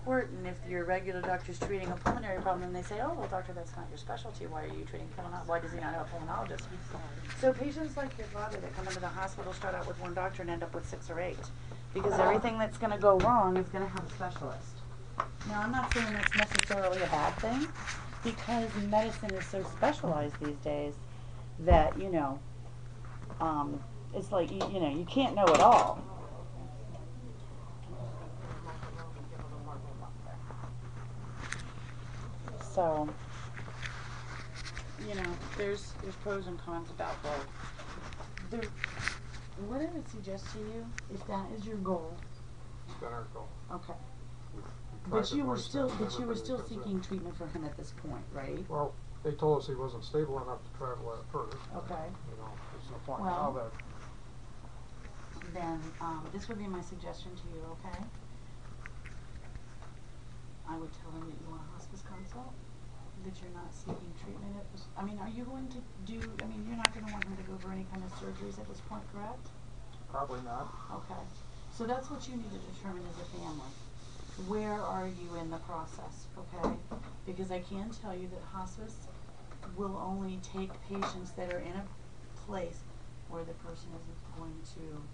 report, and if your regular doctor's treating a pulmonary problem, then they say, oh, well, doctor, that's not your specialty. Why are you treating pulmonology? Why does he not have a pulmonologist? So patients like your father that come into the hospital start out with one doctor and end up with 6 or 8. Because everything that's going to go wrong is going to have a specialist. Now, I'm not saying that's necessarily a bad thing, because medicine is so specialized these days that, you know, it's like, you know, you can't know it all. So, you know, there's pros and cons about both. What I would suggest to you, if that is your goal. It's been our goal. Okay. We But you were still comes seeking treatment for him at this point, right? Well, they told us he wasn't stable enough to travel at first. Okay. You know, there's no point Well, now that. Then this would be my suggestion to you, okay? I would tell him that you want a hospice consult, that you're not seeking treatment at this. I mean, are you going to do? I mean, you're not going to want him to go for any kind of surgeries at this point, correct? Probably not. Okay. So that's what you need to determine as a family. Where are you in the process, okay? Because I can tell you that hospice will only take patients that are in a place where the person isn't going to,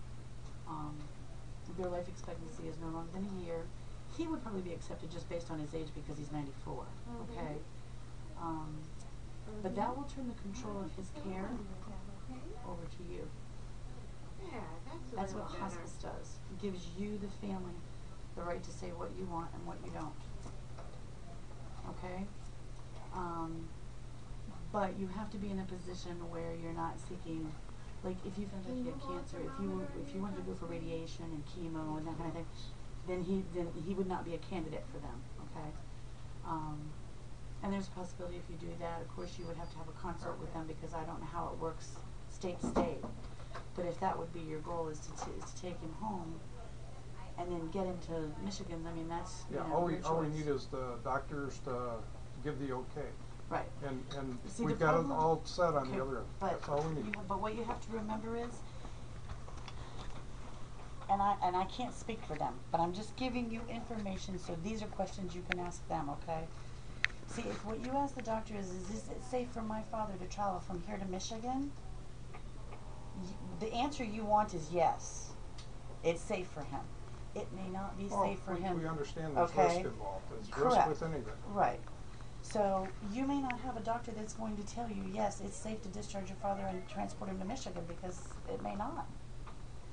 their life expectancy is no longer than a year. He would probably be accepted just based on his age because he's 94, okay? But that will turn the control of his care over to you. Yeah, That's what hospice does. It gives you, the family, the right to say what you want and what you don't. Okay? But you have to be in a position where you're not seeking, like if you found out you had cancer, if you wanted to go for radiation and chemo and that kind of thing, then he would not be a candidate for them. Okay? And there's a possibility if you do that, of course you would have to have a consult with them because I don't know how it works state to state. But if that would be your goal, is to take him home and then get him to Michigan, I mean that's All we need is the doctors to give the okay. Right. And See, we've got it all set on the other end. That's all we need. But what you have to remember is, and I can't speak for them, but I'm just giving you information, so these are questions you can ask them, okay? See, if what you ask the doctor is it safe for my father to travel from here to Michigan? The answer you want is yes. It's safe for him. It may not be safe for him. We understand there's risk involved. There's risk with anything. Right. So you may not have a doctor that's going to tell you, yes, it's safe to discharge your father and transport him to Michigan, because it may not.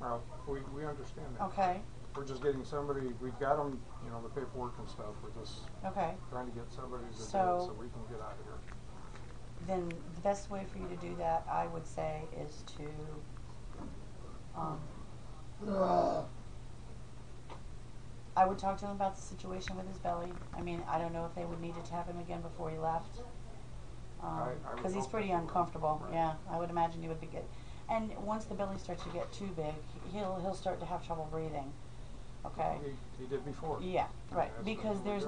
Well, we understand that. Okay. We're just getting somebody, we've got them, you know, the paperwork and stuff. We're just trying to get somebody to do it so we can get out of here. Then the best way for you to do that, I would say, is to I would talk to him about the situation with his belly. I mean, I don't know if they would need to tap him again before he left, because he's pretty uncomfortable. Right. Yeah, I would imagine he would be good. And once the belly starts to get too big, he'll start to have trouble breathing. Okay. He did before. Yeah, right. Because there's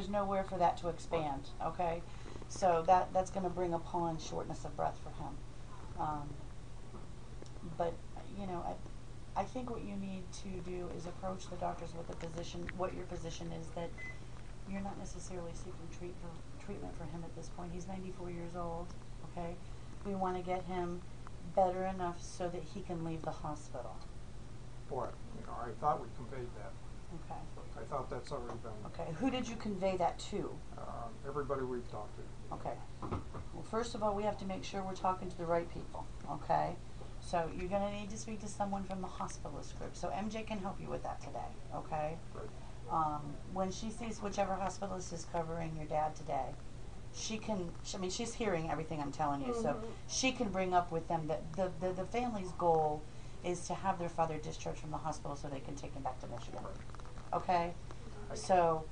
nowhere for that to expand. Okay, so that's going to bring upon shortness of breath for him. But you know, I think what you need to do is approach the doctors with a position. What your position is, that you're not necessarily seeking treatment for him at this point. He's 94 years old. Okay, we want to get him better enough so that he can leave the hospital. Boy, you know, I thought we conveyed that. Okay. I thought that's already been. Okay. Who did you convey that to? Everybody we've talked to. Okay. Well, first of all, we have to make sure we're talking to the right people. Okay. So you're going to need to speak to someone from the hospitalist group. So MJ can help you with that today. Okay. Right. When she sees whichever hospitalist is covering your dad today, she can. I mean, she's hearing everything I'm telling you, so she can bring up with them that the family's goal is to have their father discharged from the hospital so they can take him back to Michigan. Okay? So,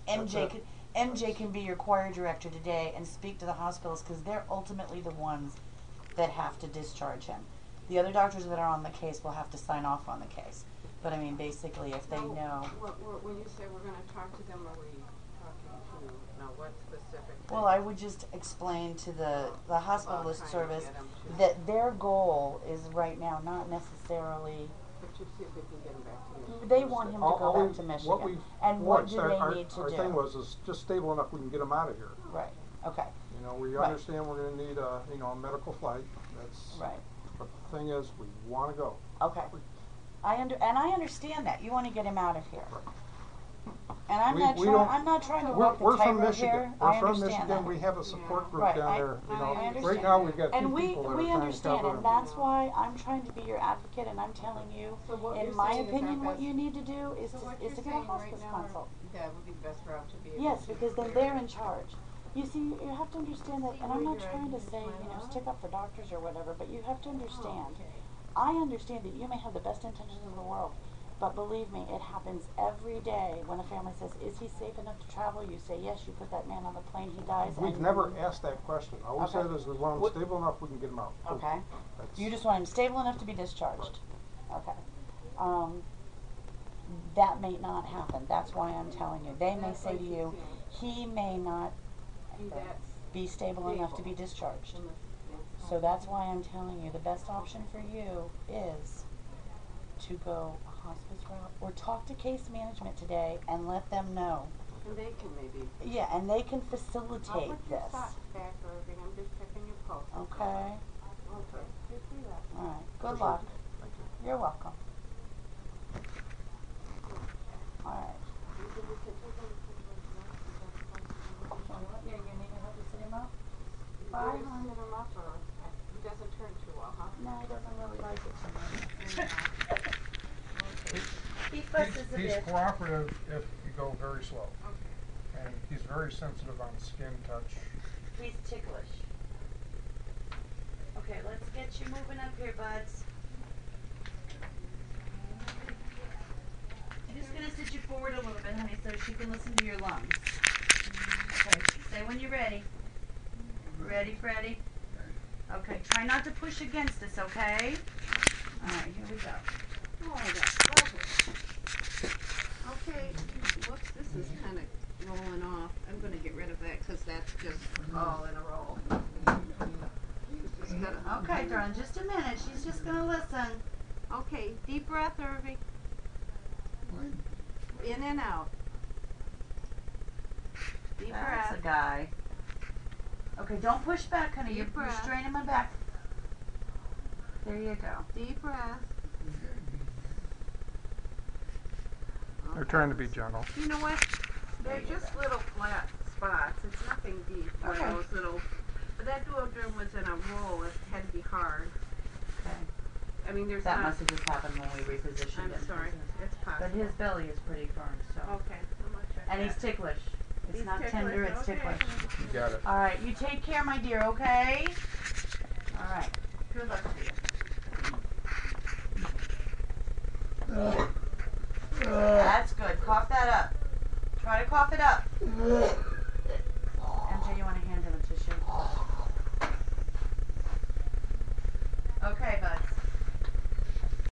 MJ can be your choir director today and speak to the hospitals, because they're ultimately the ones that have to discharge him. The other doctors that are on the case will have to sign off on the case. But I mean, basically, if they know. When you say we're going to talk to them, are we talking to, now what specific? Well, I would just explain to the hospitalist service that their goal is right now not necessarily to see if they can get him back to Michigan. They want him to go back to Michigan. And what do they need to do? Our thing was is just stable enough we can get him out of here. Right. Okay. You know, we understand we're going to need a a medical flight. That's right. But the thing is, we want to go. Okay. I understand that you want to get him out of here. Right. And I'm not trying to walk the tightrope here. We're from Michigan. We have a support group down there. You know, right now we've got two people that are trying to cover. And that's why I'm trying to be your advocate, and I'm telling you, in my opinion, what you need to do is to get a hospice consult. That would be the best route to be able Yes, because then they're in charge. You see, you have to understand that, and I'm not trying to say, stick up for doctors or whatever, but you have to understand. I understand that you may have the best intentions in the world, but believe me, it happens every day when a family says, is he safe enough to travel? You say, yes, you put that man on the plane, he dies. We've never asked that question. All we said is we want him stable enough we can get him out. Okay. You just want him stable enough to be discharged. Okay. That may not happen. That's why I'm telling you. They may say to you, he may not be stable enough to be discharged. So that's why I'm telling you the best option for you is to go a hospice route or talk to case management today and let them know. And they can maybe. Yeah, and they can facilitate I'll put your this. socks back, Irving. I'm just checking your pulse. Okay. Okay. Just relax. All right. Good luck. Thank you. You're welcome. All right. Yeah, you need help to sit him up? Bye. Sit him up, or he doesn't turn too well, huh? No, he doesn't really like it so much. He fusses a He's bit. cooperative if you go very slow. Okay. And he's very sensitive on skin touch. He's ticklish. Okay, let's get you moving up here, buds. I'm just gonna sit you forward a little bit, honey, so she can listen to your lungs. Okay, say when you're ready. Ready, Freddie? Okay, try not to push against us, okay? Alright, here we go. Oh, I got pleasure. Okay, whoops, this is kind of rolling off. I'm going to get rid of that because that's just all in a roll. Okay, darling, just a minute. She's just gonna listen. Okay, deep breath, Irving. In and out. Deep That's breath. a guy. Okay, don't push back, honey. You're Deep breath. straining my back. There you go. Deep breath. They're trying to be gentle. You know what? They're just little flat spots. It's nothing deep. Okay. Those little. But that duoderm was in a roll. It had to be hard. Okay. I mean, there's That not. must have just happened when we repositioned I'm him. sorry. It's possible. But his belly is pretty firm, so. Okay. I'm gonna check And that. he's ticklish. It's He's not ticklish, tender, it's okay. ticklish. You got it. All right, you take care, my dear, okay? All right. Good luck to you. That's good. Cough that up. Try to cough it up.